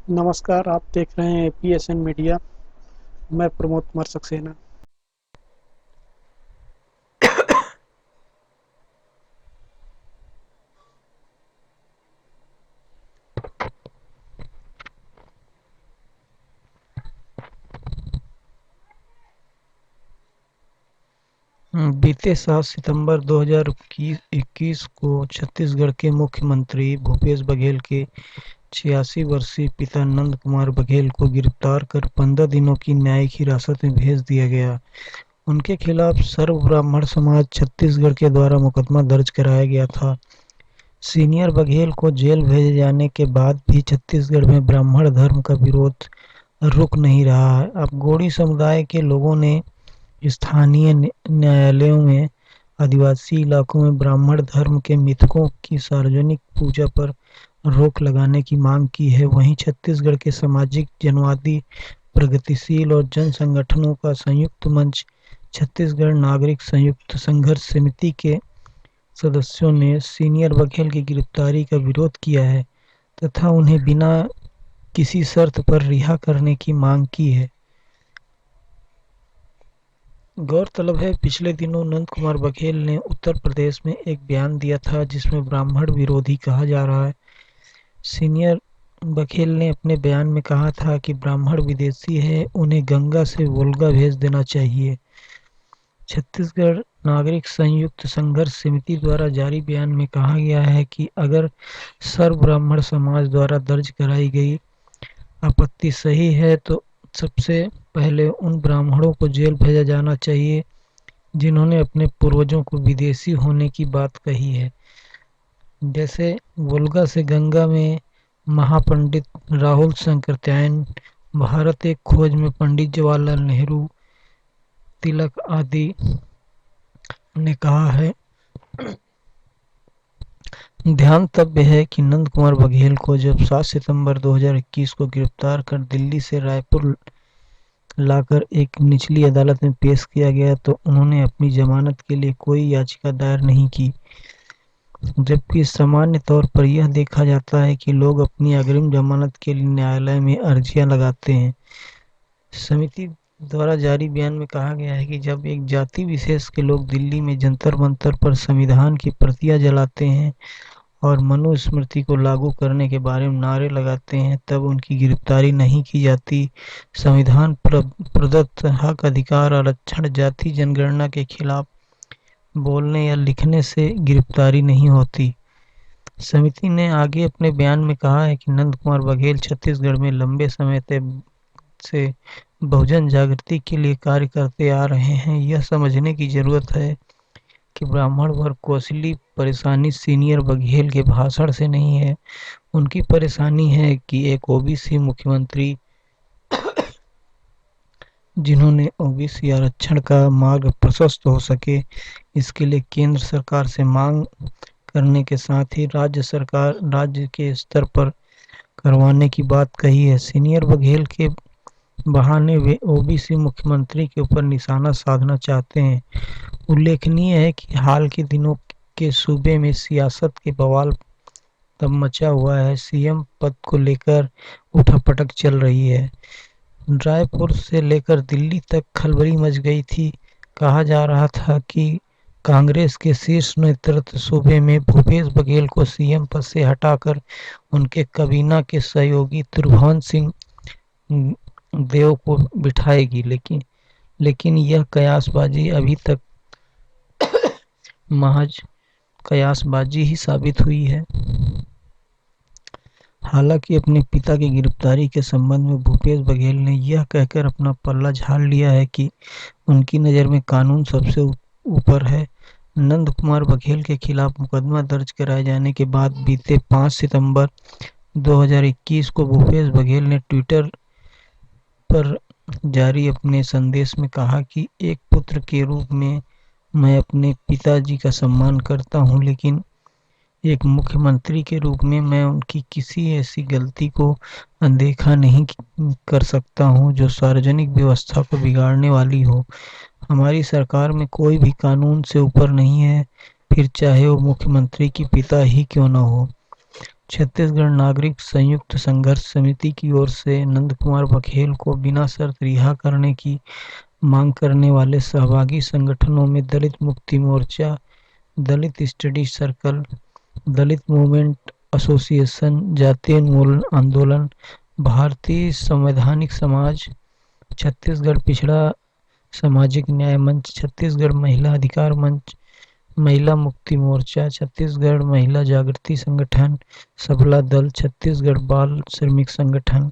नमस्कार, आप देख रहे हैं पीएसएन मीडिया। मैं प्रमोद कुमार सक्सेना। बीते 7 सितंबर 2021 को छत्तीसगढ़ के मुख्यमंत्री भूपेश बघेल के 86 वर्षीय पिता नंद कुमार बघेल को गिरफ्तार कर 15 दिनों की न्यायिक हिरासत में भेज दिया गया। उनके खिलाफ सर्व ब्राह्मण समाज छत्तीसगढ़ के द्वारा मुकदमा दर्ज कराया गया था। सीनियर बघेल को जेल भेजे जाने के बाद भी छत्तीसगढ़ में ब्राह्मण धर्म का विरोध रुक नहीं रहा है। अब गोंडी समुदाय के लोगों ने स्थानीय न्यायालयों में आदिवासी इलाकों में ब्राह्मण धर्म के मिथकों की सार्वजनिक पूजा पर रोक लगाने की मांग की है। वहीं छत्तीसगढ़ के सामाजिक जनवादी प्रगतिशील और जन संगठनों का संयुक्त मंच छत्तीसगढ़ नागरिक संयुक्त संघर्ष समिति के सदस्यों ने सीनियर बघेल की गिरफ्तारी का विरोध किया है तथा उन्हें बिना किसी शर्त पर रिहा करने की मांग की है। गौरतलब है, पिछले दिनों नंद कुमार बघेल ने उत्तर प्रदेश में एक बयान दिया था जिसमें ब्राह्मण विरोधी कहा जा रहा है। सीनियर बघेल ने अपने बयान में कहा था कि ब्राह्मण विदेशी है, उन्हें गंगा से वोल्गा भेज देना चाहिए। छत्तीसगढ़ नागरिक संयुक्त संघर्ष समिति द्वारा जारी बयान में कहा गया है कि अगर सर्व ब्राह्मण समाज द्वारा दर्ज कराई गई आपत्ति सही है तो सबसे पहले उन ब्राह्मणों को जेल भेजा जाना चाहिए जिन्होंने अपने पूर्वजों को विदेशी होने की बात कही है। जैसे वोल्गा से गंगा में महापंडित राहुल शंकरत्यायन, भारत एक खोज में पंडित जवाहरलाल नेहरू, तिलक आदि ने कहा है। ध्यातव्य है कि नंद कुमार बघेल को जब 7 सितंबर 2021 को गिरफ्तार कर दिल्ली से रायपुर लाकर एक निचली अदालत में पेश किया गया तो उन्होंने अपनी जमानत के लिए कोई याचिका दायर नहीं की, जबकि सामान्य तौर पर यह देखा जाता है कि लोग अपनी अग्रिम जमानत के लिए न्यायालय में अर्जियां लगाते हैं। समिति द्वारा जारी बयान में कहा गया है कि जब एक जाति विशेष के लोग दिल्ली में जंतर मंतर पर संविधान की प्रतियां जलाते हैं और मनुस्मृति को लागू करने के बारे में नारे लगाते हैं तब उनकी गिरफ्तारी नहीं की जाती। संविधान प्रदत्त हक, अधिकार, आरक्षण, जाति जनगणना के खिलाफ बोलने या लिखने से गिरफ्तारी नहीं होती। समिति ने आगे अपने बयान में कहा है कि नंद कुमार बघेल छत्तीसगढ़ में लंबे समय से बहुजन जागृति के लिए कार्य करते आ रहे हैं। यह समझने की जरूरत है कि ब्राह्मण वर्ग को असली परेशानी सीनियर बघेल के भाषण से नहीं है, उनकी परेशानी है कि एक ओबीसी मुख्यमंत्री जिन्होंने ओबीसी आरक्षण का मार्ग प्रशस्त हो सके इसके लिए केंद्र सरकार से मांग करने के साथ ही राज्य के स्तर पर करवाने की बात कही है। सीनियर बघेल के बहाने वे ओबीसी मुख्यमंत्री के ऊपर निशाना साधना चाहते हैं। उल्लेखनीय है कि हाल के दिनों के सूबे में सियासत के बवाल तब मचा हुआ है, सीएम पद को लेकर उठापटक चल रही है। रायपुर से लेकर दिल्ली तक खलबली मच गई थी। कहा जा रहा था कि कांग्रेस के शीर्ष नेतृत्व सूबे में भूपेश बघेल को सीएम पद से हटाकर उनके काबीना के सहयोगी त्रिभुवन सिंह देव को बिठाएगी, लेकिन यह कयासबाजी अभी तक महज कयासबाजी ही साबित हुई है। हालांकि अपने पिता की गिरफ्तारी के संबंध में भूपेश बघेल ने यह कहकर अपना पल्ला झाड़ लिया है कि उनकी नज़र में कानून सबसे ऊपर है। नंद कुमार बघेल के खिलाफ मुकदमा दर्ज कराए जाने के बाद बीते 5 सितंबर 2021 को भूपेश बघेल ने ट्विटर पर जारी अपने संदेश में कहा कि एक पुत्र के रूप में मैं अपने पिताजी का सम्मान करता हूं, लेकिन एक मुख्यमंत्री के रूप में मैं उनकी किसी ऐसी गलती को अनदेखा नहीं कर सकता हूं जो सार्वजनिक व्यवस्था को बिगाड़ने वाली हो। हमारी सरकार में कोई भी कानून से ऊपर नहीं है, फिर चाहे वो मुख्यमंत्री की पिता ही क्यों न हो। छत्तीसगढ़ नागरिक संयुक्त संघर्ष समिति की ओर से नंद कुमार बघेल को बिना शर्त रिहा करने की मांग करने वाले सहभागी संगठनों में दलित मुक्ति मोर्चा, दलित स्टडी सर्कल, दलित मूवमेंट एसोसिएशन, जातीय उन्मूलन आंदोलन, भारतीय संवैधानिक समाज, छत्तीसगढ़ पिछड़ा सामाजिक न्याय मंच, छत्तीसगढ़ महिला अधिकार मंच, महिला मुक्ति मोर्चा, छत्तीसगढ़ महिला जागृति संगठन, सबला दल, छत्तीसगढ़ बाल श्रमिक संगठन,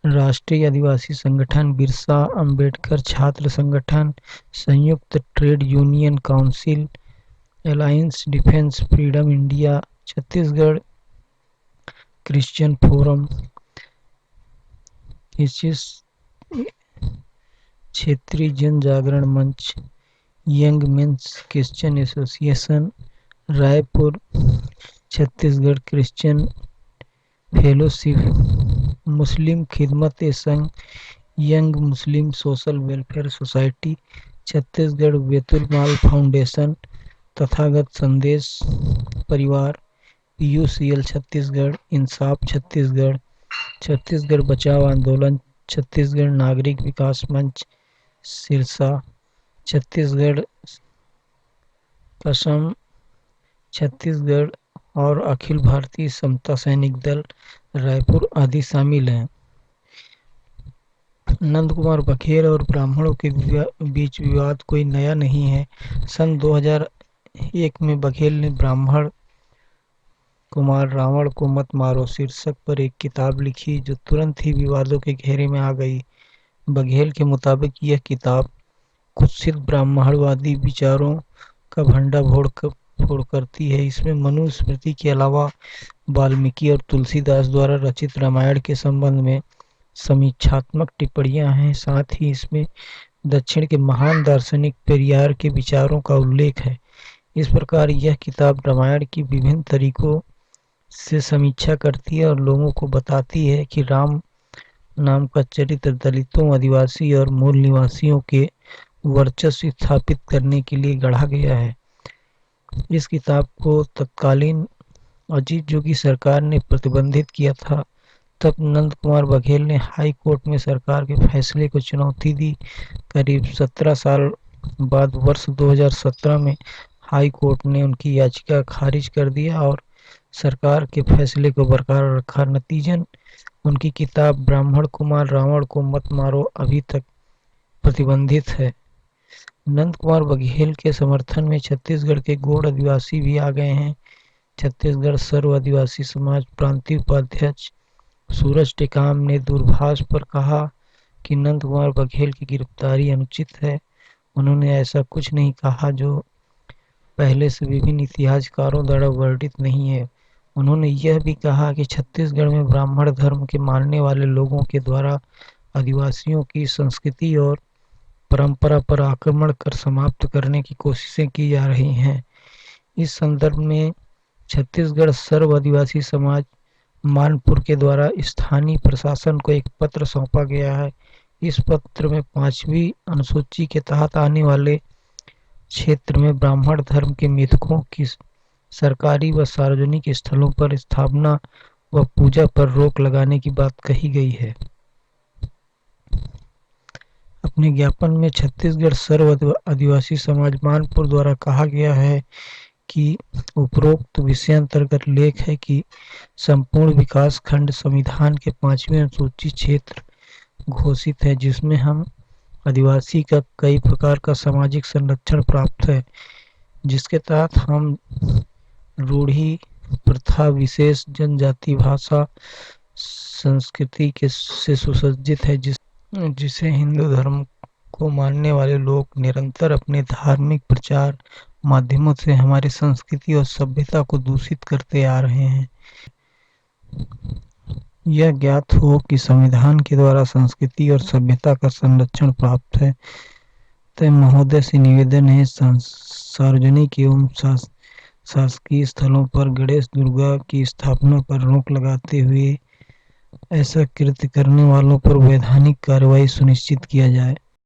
राष्ट्रीय आदिवासी संगठन, बिरसा अंबेडकर छात्र संगठन, संयुक्त trade union council, alliance defence freedom India, Chhattisgarh Christian forum, क्षेत्रीय जन जागरण मंच, young men's Christian association, Raipur, Chhattisgarh Christian fellowship, Muslim खिदमत ए संघ, young Muslim social welfare society, Chhattisgarh Baitul Maal foundation, Tathagat संदेश परिवार, यूसीएल छत्तीसगढ़, इंसाफ छत्तीसगढ़, छत्तीसगढ़ बचाओ आंदोलन, छत्तीसगढ़ नागरिक विकास मंच, सिरसा, छत्तीसगढ़ असम, छत्तीसगढ़ और अखिल भारतीय समता सैनिक दल रायपुर आदि शामिल हैं। नंद कुमार बघेल और ब्राह्मणों के बीच विवाद कोई नया नहीं है। सन 2001 में बघेल ने ब्राह्मण कुमार रावण को मत मारो शीर्षक पर एक किताब लिखी जो तुरंत ही विवादों के घेरे में आ गई। बघेल के मुताबिक यह किताब कुत्सित ब्राह्मणवादी विचारों का भंडाफोड़ करती है। इसमें मनुस्मृति के अलावा वाल्मीकि और तुलसीदास द्वारा रचित रामायण के संबंध में समीक्षात्मक टिप्पणियां हैं। साथ ही इसमें दक्षिण के महान दार्शनिक पेरियार के विचारों का उल्लेख है। इस प्रकार यह किताब रामायण की विभिन्न तरीकों से समीक्षा करती है और लोगों को बताती है कि राम नाम का चरित्र दलितों, आदिवासी और मूल निवासियों के वर्चस्व स्थापित करने के लिए गढ़ा गया है। इस किताब को तत्कालीन अजीत जोगी सरकार ने प्रतिबंधित किया था। तब नंद कुमार बघेल ने हाई कोर्ट में सरकार के फैसले को चुनौती दी। करीब 17 साल बाद वर्ष 2017 में हाई कोर्ट ने उनकी याचिका खारिज कर दिया और सरकार के फैसले को बरकरार रखा। नतीजन उनकी किताब ब्राह्मण कुमार रावण को मत मारो अभी तक प्रतिबंधित है। नंद कुमार बघेल के समर्थन में छत्तीसगढ़ के गोंड आदिवासी भी आ गए हैं। छत्तीसगढ़ सर्व आदिवासी समाज प्रांतीय उपाध्यक्ष सूरज टेकाम ने दूरभाष पर कहा कि नंद कुमार बघेल की गिरफ्तारी अनुचित है। उन्होंने ऐसा कुछ नहीं कहा जो पहले से विभिन्न इतिहासकारों द्वारा वर्णित नहीं है। उन्होंने यह भी कहा कि छत्तीसगढ़ में ब्राह्मण धर्म के मानने वाले लोगों के द्वारा आदिवासियों की संस्कृति और परंपरा पर आक्रमण कर समाप्त करने की कोशिशें की जा रही हैं। इस संदर्भ में छत्तीसगढ़ सर्व आदिवासी समाज मानपुर के द्वारा स्थानीय प्रशासन को एक पत्र सौंपा गया है। इस पत्र में 5वीं अनुसूची के तहत आने वाले क्षेत्र में ब्राह्मण धर्म के मिथकों की सरकारी व सार्वजनिक स्थलों पर स्थापना व पूजा पर रोक लगाने की बात कही गई है। अपने ज्ञापन में छत्तीसगढ़ सर्व आदिवासी समाज मानपुर द्वारा कहा गया है कि उपरोक्त विषय अंतर्गत लेख है कि संपूर्ण विकास खंड संविधान के 5वीं अनुसूची क्षेत्र घोषित है, जिसमें हम आदिवासी का कई प्रकार का सामाजिक संरक्षण प्राप्त है, जिसके तहत हम रूढ़ी प्रथा विशेष जनजाति भाषा संस्कृति के से सुसज्जित है, जिसे हिंदू धर्म को मानने वाले लोग निरंतर अपने धार्मिक प्रचार माध्यमों से हमारी संस्कृति और सभ्यता को दूषित करते आ रहे हैं। यह ज्ञात हो कि संविधान के द्वारा संस्कृति और सभ्यता का संरक्षण प्राप्त है। तय महोदय से निवेदन है, सार्वजनिक एवं शासकीय स्थलों पर गणेश दुर्गा की स्थापना पर रोक लगाते हुए ऐसा कृत्य करने वालों पर वैधानिक कार्रवाई सुनिश्चित किया जाए।